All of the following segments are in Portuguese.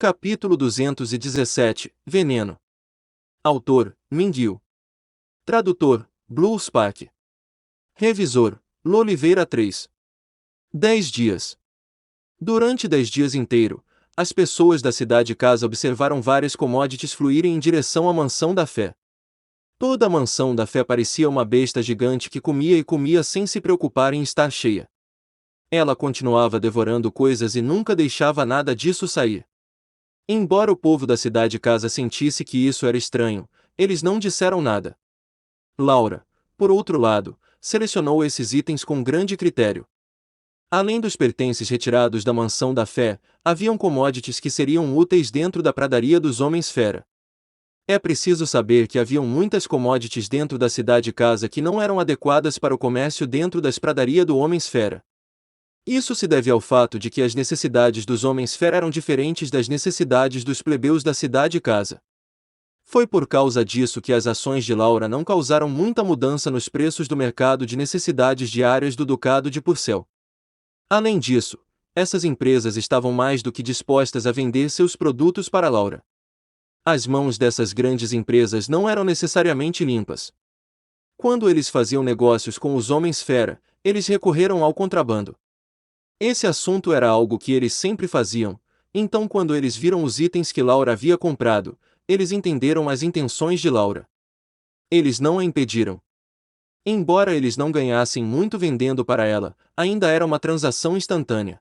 Capítulo 217 Veneno. Autor: Minguil. Tradutor: Blue Spark. Revisor: Loliveira 3. 10 dias. Durante 10 dias inteiro, as pessoas da cidade-casa observaram várias commodities fluírem em direção à mansão da fé. Toda a mansão da fé parecia uma besta gigante que comia e comia sem se preocupar em estar cheia. Ela continuava devorando coisas e nunca deixava nada disso sair. Embora o povo da cidade-casa sentisse que isso era estranho, eles não disseram nada. Laura, por outro lado, selecionou esses itens com grande critério. Além dos pertences retirados da mansão da fé, haviam commodities que seriam úteis dentro da pradaria dos homens-fera. É preciso saber que haviam muitas commodities dentro da cidade-casa que não eram adequadas para o comércio dentro das pradarias do homens-fera. Isso se deve ao fato de que as necessidades dos homens-fera eram diferentes das necessidades dos plebeus da cidade-casa. Foi por causa disso que as ações de Laura não causaram muita mudança nos preços do mercado de necessidades diárias do Ducado de Purcell. Além disso, essas empresas estavam mais do que dispostas a vender seus produtos para Laura. As mãos dessas grandes empresas não eram necessariamente limpas. Quando eles faziam negócios com os homens-fera, eles recorreram ao contrabando. Esse assunto era algo que eles sempre faziam, então quando eles viram os itens que Laura havia comprado, eles entenderam as intenções de Laura. Eles não a impediram. Embora eles não ganhassem muito vendendo para ela, ainda era uma transação instantânea.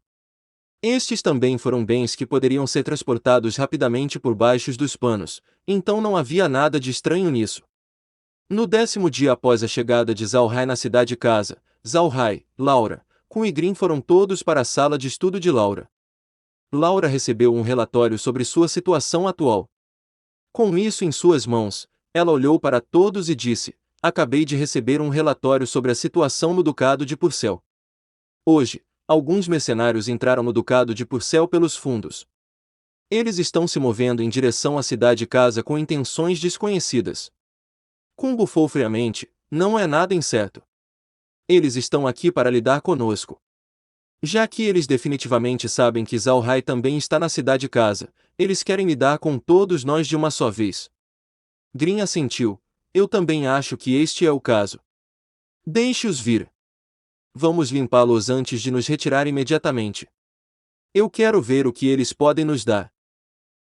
Estes também foram bens que poderiam ser transportados rapidamente por baixo dos panos, então não havia nada de estranho nisso. No 10º dia após a chegada de Zalrai na cidade-casa, Zalrai, Laura, com Igrim foram todos para a sala de estudo de Laura. Laura recebeu um relatório sobre sua situação atual. Com isso em suas mãos, ela olhou para todos e disse: "Acabei de receber um relatório sobre a situação no Ducado de Purcell. Hoje, alguns mercenários entraram no Ducado de Purcell pelos fundos. Eles estão se movendo em direção à cidade-casa com intenções desconhecidas." Kun bufou friamente: "Não é nada incerto. Eles estão aqui para lidar conosco. Já que eles definitivamente sabem que Zalrai também está na cidade-casa, eles querem lidar com todos nós de uma só vez." Grim assentiu: "Eu também acho que este é o caso. Deixe-os vir. Vamos limpá-los antes de nos retirar imediatamente. Eu quero ver o que eles podem nos dar."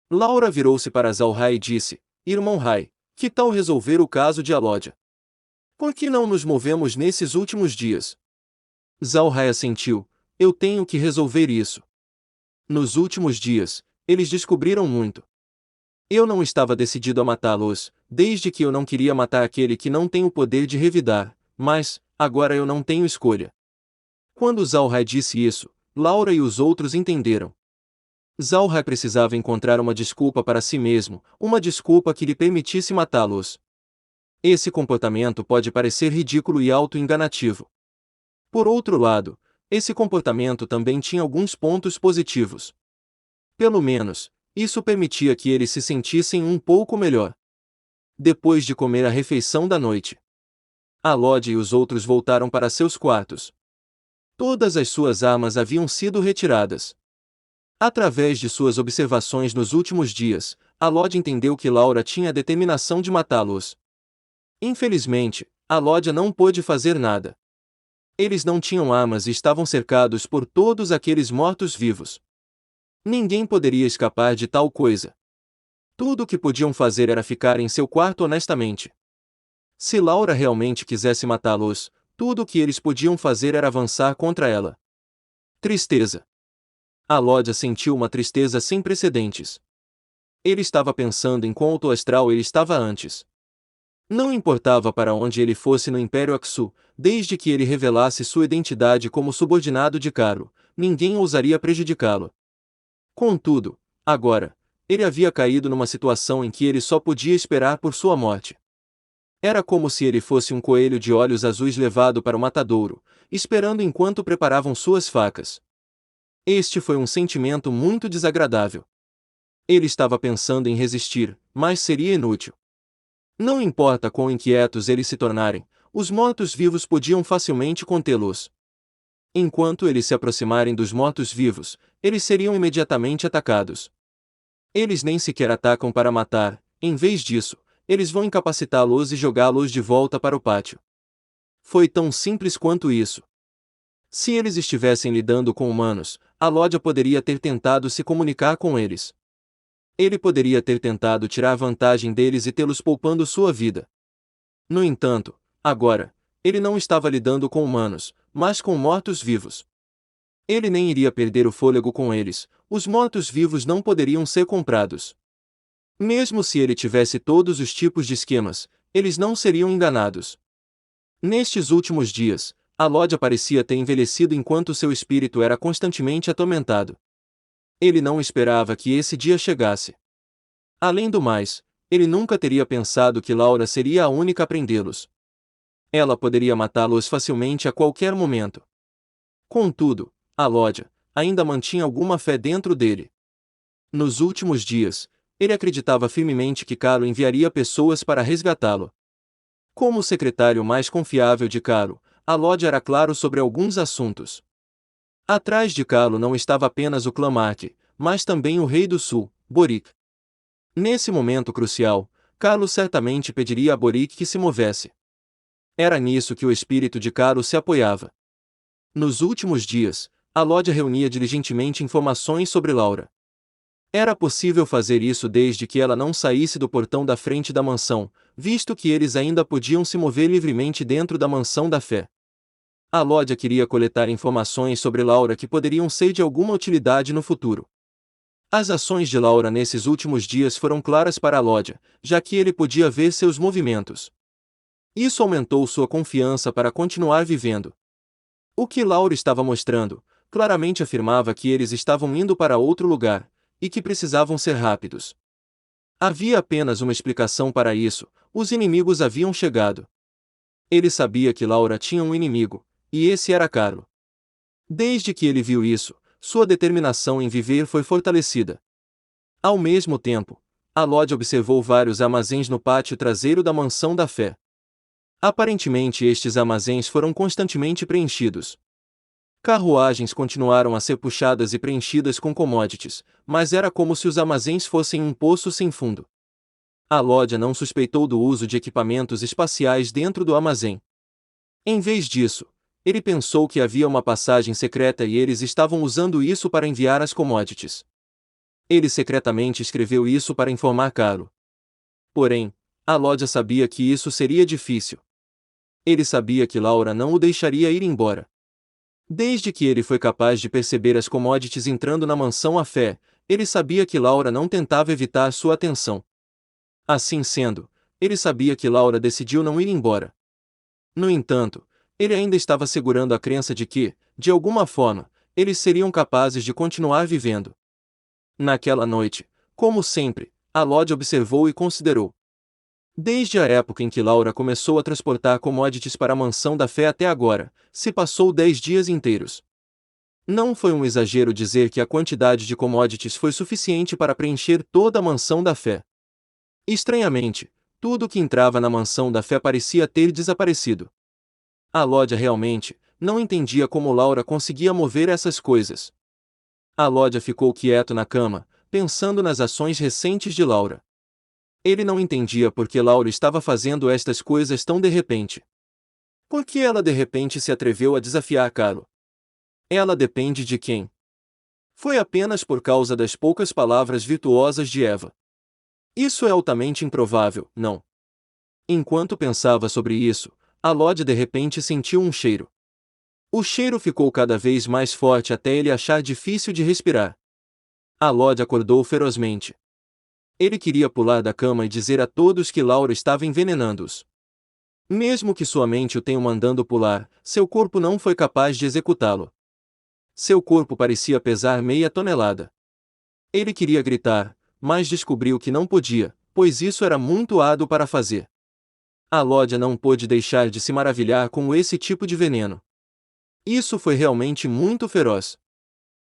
Laura virou-se para Zalrai e disse: "Irmão Rai, que tal resolver o caso de Alódia? Por que não nos movemos nesses últimos dias?" Zalrai assentiu: "Eu tenho que resolver isso. Nos últimos dias, eles descobriram muito. Eu não estava decidido a matá-los, desde que eu não queria matar aquele que não tem o poder de revidar, mas, agora eu não tenho escolha." Quando Zalrai disse isso, Laura e os outros entenderam. Zalrai precisava encontrar uma desculpa para si mesmo, uma desculpa que lhe permitisse matá-los. Esse comportamento pode parecer ridículo e auto-enganativo. Por outro lado, esse comportamento também tinha alguns pontos positivos. Pelo menos, isso permitia que eles se sentissem um pouco melhor. Depois de comer a refeição da noite, Alódia e os outros voltaram para seus quartos. Todas as suas armas haviam sido retiradas. Através de suas observações nos últimos dias, Alódia entendeu que Laura tinha a determinação de matá-los. Infelizmente, Alódia não pôde fazer nada. Eles não tinham armas e estavam cercados por todos aqueles mortos-vivos. Ninguém poderia escapar de tal coisa. Tudo o que podiam fazer era ficar em seu quarto honestamente. Se Laura realmente quisesse matá-los, tudo o que eles podiam fazer era avançar contra ela. Tristeza. Alódia sentiu uma tristeza sem precedentes. Ele estava pensando em quão alto astral ele estava antes. Não importava para onde ele fosse no Império Aksu, desde que ele revelasse sua identidade como subordinado de Caro, ninguém ousaria prejudicá-lo. Contudo, agora, ele havia caído numa situação em que ele só podia esperar por sua morte. Era como se ele fosse um coelho de olhos azuis levado para o matadouro, esperando enquanto preparavam suas facas. Este foi um sentimento muito desagradável. Ele estava pensando em resistir, mas seria inútil. Não importa quão inquietos eles se tornarem, os mortos-vivos podiam facilmente contê-los. Enquanto eles se aproximarem dos mortos-vivos, eles seriam imediatamente atacados. Eles nem sequer atacam para matar, em vez disso, eles vão incapacitá-los e jogá-los de volta para o pátio. Foi tão simples quanto isso. Se eles estivessem lidando com humanos, Alodia poderia ter tentado se comunicar com eles. Ele poderia ter tentado tirar vantagem deles e tê-los poupando sua vida. No entanto, agora, ele não estava lidando com humanos, mas com mortos-vivos. Ele nem iria perder o fôlego com eles, os mortos-vivos não poderiam ser comprados. Mesmo se ele tivesse todos os tipos de esquemas, eles não seriam enganados. Nestes últimos dias, Alodia parecia ter envelhecido enquanto seu espírito era constantemente atormentado. Ele não esperava que esse dia chegasse. Além do mais, ele nunca teria pensado que Laura seria a única a prendê-los. Ela poderia matá-los facilmente a qualquer momento. Contudo, Alodia ainda mantinha alguma fé dentro dele. Nos últimos dias, ele acreditava firmemente que Carlo enviaria pessoas para resgatá-lo. Como o secretário mais confiável de Carlo, Alodia era claro sobre alguns assuntos. Atrás de Carlo não estava apenas o clã Marque, mas também o rei do sul, Boric. Nesse momento crucial, Carlo certamente pediria a Boric que se movesse. Era nisso que o espírito de Carlo se apoiava. Nos últimos dias, Alodia reunia diligentemente informações sobre Laura. Era possível fazer isso desde que ela não saísse do portão da frente da mansão, visto que eles ainda podiam se mover livremente dentro da mansão da fé. Alodia queria coletar informações sobre Laura que poderiam ser de alguma utilidade no futuro. As ações de Laura nesses últimos dias foram claras para Alodia, já que ele podia ver seus movimentos. Isso aumentou sua confiança para continuar vivendo. O que Laura estava mostrando, claramente afirmava que eles estavam indo para outro lugar, e que precisavam ser rápidos. Havia apenas uma explicação para isso: os inimigos haviam chegado. Ele sabia que Laura tinha um inimigo, e esse era Carlo. Desde que ele viu isso, sua determinação em viver foi fortalecida. Ao mesmo tempo, Alodia observou vários armazéns no pátio traseiro da mansão da fé. Aparentemente estes armazéns foram constantemente preenchidos. Carruagens continuaram a ser puxadas e preenchidas com commodities, mas era como se os armazéns fossem um poço sem fundo. Alodia não suspeitou do uso de equipamentos espaciais dentro do armazém. Em vez disso, ele pensou que havia uma passagem secreta e eles estavam usando isso para enviar as commodities. Ele secretamente escreveu isso para informar Carlo. Porém, Alodia sabia que isso seria difícil. Ele sabia que Laura não o deixaria ir embora. Desde que ele foi capaz de perceber as commodities entrando na mansão à fé, ele sabia que Laura não tentava evitar sua atenção. Assim sendo, ele sabia que Laura decidiu não ir embora. No entanto, ele ainda estava segurando a crença de que, de alguma forma, eles seriam capazes de continuar vivendo. Naquela noite, como sempre, Alodia observou e considerou. Desde a época em que Laura começou a transportar commodities para a mansão da fé até agora, se passou 10 dias inteiros. Não foi um exagero dizer que a quantidade de commodities foi suficiente para preencher toda a mansão da fé. Estranhamente, tudo que entrava na mansão da fé parecia ter desaparecido. Alodia realmente não entendia como Laura conseguia mover essas coisas. Alodia ficou quieto na cama, pensando nas ações recentes de Laura. Ele não entendia por que Laura estava fazendo estas coisas tão de repente. Por que ela de repente se atreveu a desafiar Carlo? Ela depende de quem? Foi apenas por causa das poucas palavras virtuosas de Eva. Isso é altamente improvável, não? Enquanto pensava sobre isso, Alodia de repente sentiu um cheiro. O cheiro ficou cada vez mais forte até ele achar difícil de respirar. Alodia acordou ferozmente. Ele queria pular da cama e dizer a todos que Laura estava envenenando-os. Mesmo que sua mente o tenha mandando pular, seu corpo não foi capaz de executá-lo. Seu corpo parecia pesar meia tonelada. Ele queria gritar, mas descobriu que não podia, pois isso era muito árduo para fazer. Alodia não pôde deixar de se maravilhar com esse tipo de veneno. Isso foi realmente muito feroz.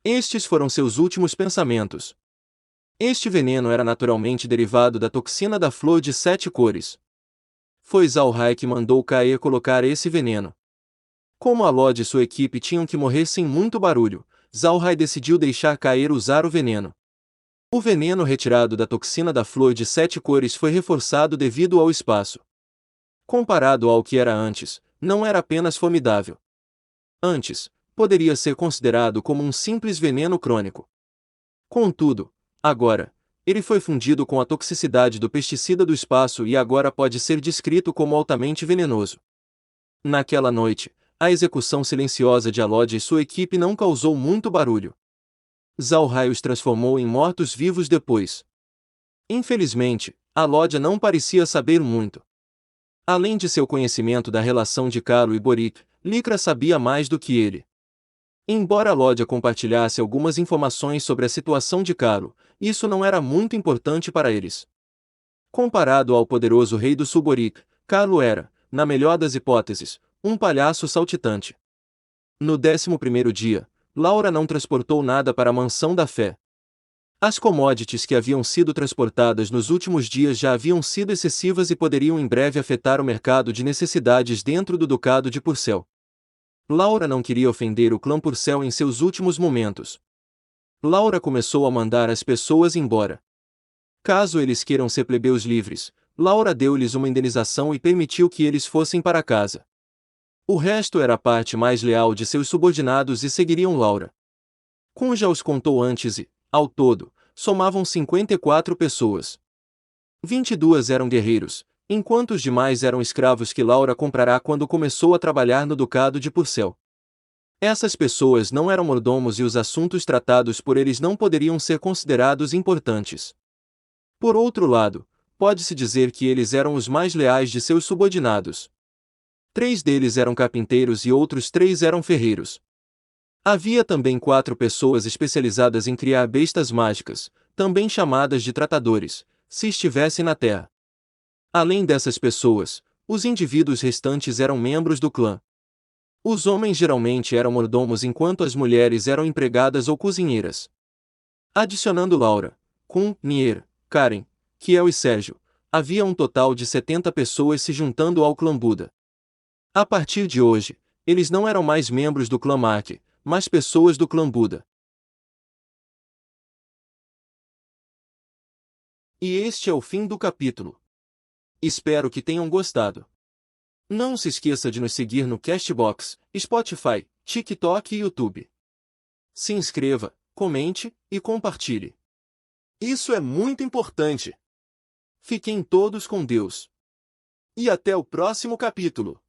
Estes foram seus últimos pensamentos. Este veneno era naturalmente derivado da toxina da flor de 7 cores. Foi Zalhai que mandou Caer colocar esse veneno. Como Alodia e sua equipe tinham que morrer sem muito barulho, Zalhai decidiu deixar Caer usar o veneno. O veneno retirado da toxina da flor de 7 cores foi reforçado devido ao espaço. Comparado ao que era antes, não era apenas formidável. Antes, poderia ser considerado como um simples veneno crônico. Contudo, agora, ele foi fundido com a toxicidade do pesticida do espaço e agora pode ser descrito como altamente venenoso. Naquela noite, a execução silenciosa de Alod e sua equipe não causou muito barulho. Zalrai os transformou em mortos-vivos depois. Infelizmente, Alod não parecia saber muito. Além de seu conhecimento da relação de Caro e Boric, Lycra sabia mais do que ele. Embora Lódia compartilhasse algumas informações sobre a situação de Caro, isso não era muito importante para eles. Comparado ao poderoso rei do sul Boric, Caro era, na melhor das hipóteses, um palhaço saltitante. No 11º dia, Laura não transportou nada para a Mansão da Fé. As commodities que haviam sido transportadas nos últimos dias já haviam sido excessivas e poderiam em breve afetar o mercado de necessidades dentro do Ducado de Purcell. Laura não queria ofender o clã Purcell em seus últimos momentos. Laura começou a mandar as pessoas embora. Caso eles queiram ser plebeus livres, Laura deu-lhes uma indenização e permitiu que eles fossem para casa. O resto era a parte mais leal de seus subordinados e seguiriam Laura. Kun já os contou antes e, ao todo, somavam 54 pessoas. 22 eram guerreiros, enquanto os demais eram escravos que Laura comprará quando começou a trabalhar no Ducado de Purcell. Essas pessoas não eram mordomos e os assuntos tratados por eles não poderiam ser considerados importantes. Por outro lado, pode-se dizer que eles eram os mais leais de seus subordinados. 3 deles eram carpinteiros e outros 3 eram ferreiros. Havia também 4 pessoas especializadas em criar bestas mágicas, também chamadas de tratadores, se estivessem na Terra. Além dessas pessoas, os indivíduos restantes eram membros do clã. Os homens geralmente eram mordomos enquanto as mulheres eram empregadas ou cozinheiras. Adicionando Laura, Kun, Nier, Karen, Kiel e Sérgio, havia um total de 70 pessoas se juntando ao clã Buda. A partir de hoje, eles não eram mais membros do clã Mark, mas pessoas do clã Buda. E este é o fim do capítulo. Espero que tenham gostado. Não se esqueça de nos seguir no Castbox, Spotify, TikTok e YouTube. Se inscreva, comente e compartilhe. Isso é muito importante. Fiquem todos com Deus. E até o próximo capítulo.